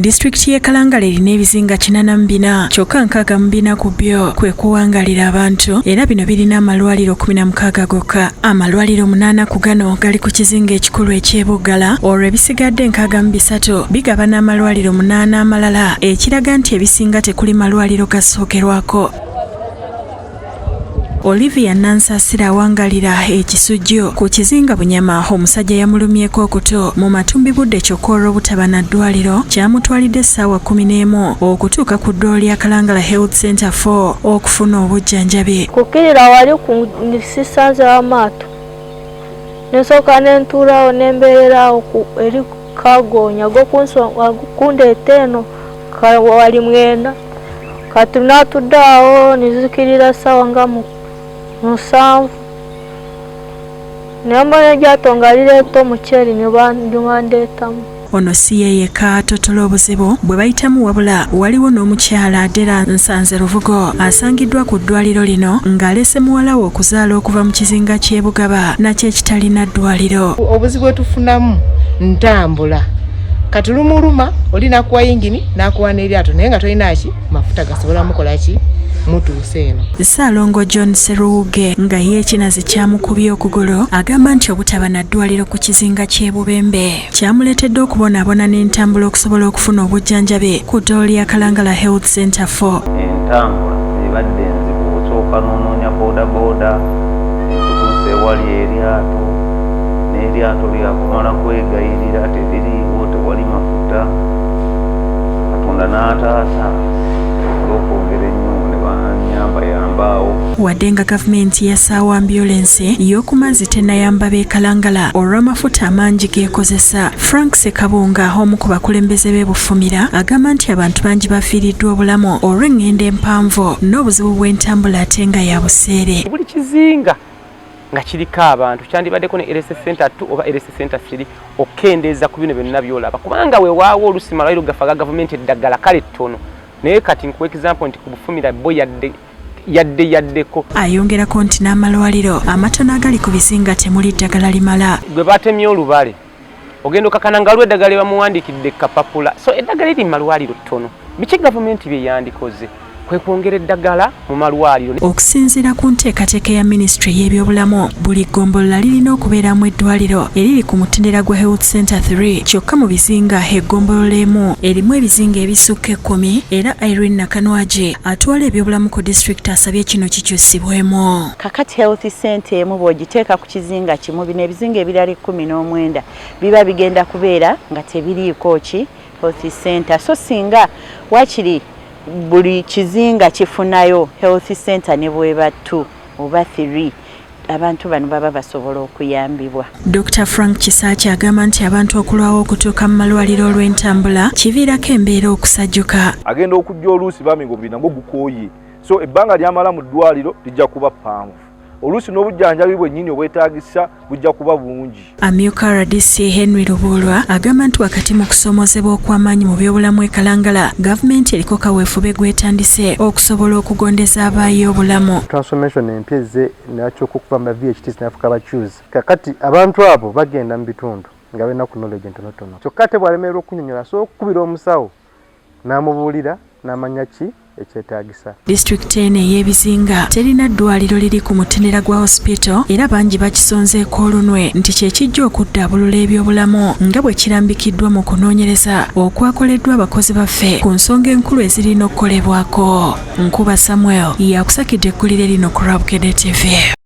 Disitulikiti y'e Kalangala erina ebizinga 84 kyokka 64 ku byo kwe kuwangalira abantu era bino birina amalwaliro 16 gokka. Amalwaliro 8 ku gano gali ku kizinga ekikulu eky'e Buggala olwo ebisigadde 63 bigabana amalwaliro 8 amalala ekiraga nti ebisinga tekuli malwaliro gasookerwako. Olivia Nansasira awangalira ekisujju ku kizinga Bunyama omusajja yamulumyeko okuto mu matumbi budde kyokka olw'obutaba na ddwaliro kyamutwalidde essaawa 11 okutuuka ku ddwaliro lya Kalangala Health Center 4 okufuna obujjanjabi. Kukirira wali ku sisanze w'amaato nsooka nentuulawo nembeererawo eri kagonya gokundeeta eno wali mwenda kati natuddeawo nizikirira ssaawa nga musanvu nembona gyatonga lireeta omuceeri nibandeetamu. Ono si ye yekka atotola obuzibu bwe bayitamu wabula waliwo n'omukyala Adera Nsanze Ruvugo asangiddwa ku ddwaliro lino ng'alese muwala we okuzaala okuva mu kizinga ky'e Bugaba nakyo ekitalina ddwaliro. Obuzibu bwe tufunamu ntambula kati lumuluma olina kuwa yingini n'akuwa n'eryato naye nga tolina ki mafuta gasobola mukola ki mutuuse eno. Ssaalongo John Seruuge nga ye ekinazi kyamukubye okugulu agamba nti obutaba na ddwaliro ku kizinga ky'e Bubembe kyamuleetedde okubonaabona n'entambula okusobola okufuna obujjanjabi ku ddwaliro lya Kalangala Health Center 4. Entambula ebadde nzibu osooka n'onoonya boodabooda kutuusa ewali eryato n'eryato lyakumala kwegayirira teririiwo tewali mafuta Katonda n'ataasa olw'okwongera ennyo ne banyamba yambaawo. Wadde nga gavumenti yassaawo ambyulensi y'okumazzi tennayamba b'e Kalangala olw'amafuta amangi geekozesa. Frank Sekabunga omu ku bakulembeze b'e Bufumira agamba nti abantu bangi bafiiriddwa obulamu olw'engendo empanvu n'obuzibu bw'entambula ate nga ya buseere. Buli kizinga nga kiriko abantu kyandibaddeko ne LS Center 2 oba LS Center 3 okendeeza ku bino byonna byolaba kubanga weewaawo oluusi malwaliro gafa ga gavumenti eddagala kale ttono naye kati nkuwa example nti ku Bufumira bo yaddeko. Ayongerako nti n'amalwaliro amatono agali ku bizinga temuli ddagala limala. Gwe batemye olubale ogenda okakana nga eddagala bamuwandiikidde kapapula so eddagala eri malwaliro ttono biki gavumenti bye yandikoze kwe kwongera eddagala mu malwaliro. Okusinziira ku nteekateeka ya Ministry y'ebyobulamu buli ggombolola lirina okubeeramu eddwaliro eriri ku mutendera gwa Health Center 3 kyokka mu bizinga eggombolola emu erimu ebizinga ebisukka 10 era Irene Nakanwaje atwala ebyobulamu ku disitulikiti asabye kino kikyusibwemu. Kakati Health Center emu bw'ogiteeka ku kizinga kimu bino ebizinga ebirala 19 biba bigenda kubeera nga tebiriiko ki Health Center so singa wakiri buli kizinga kifunayo Health Center ne bweba 2 oba 3 abantu bano baba basobola okuyambibwa. Dr. Frank Kisaaki agamba nti abantu okulwawo okutuuka mu malwaliro olw'entambula kiviirako embeera okusajjuka. Agenda okujja oluusi bamigo bina ngo gukooye so ebbanga lyamala mu ddwaliro lijja kuba ppanvu oluusi n'obujjanjabi bwennyini obwetaagisa bujja kuba bungi. Amyuka RDC Henry Lubulwa agamba nti wakati mu kusoomozebwa okw'amaanyi mu byobulamu e Kalangala gavumenti eriko kaweefube gwetandise okusobola okugondeza abaayo obulamu. Transformation empyeze nakyo okuva mu VHTs n'afuka bakyuzi kakati abantu abo bagenda mu bitundu nga balina ku knowledge entonotono kyokka ate bw'alemererwa okunyonyola so okukubira omusawo n'amubuulira n'amanya ki ekyetaagisa. Disitulikiti eno ey'ebizinga terina ddwaliro liri ku mutendera gwa hospital era bangi bakisonzeeko olunwe nti kyekijja okuddaabulula ebyobulamu nga bwe kirambikiddwa mu kunoonyereza okwakoleddwa abakozi baffe ku nsonga enkulu ezirina okukolebwako. Nkuba Samuel yakusakidde eggulire lino ku Rabukedde TV.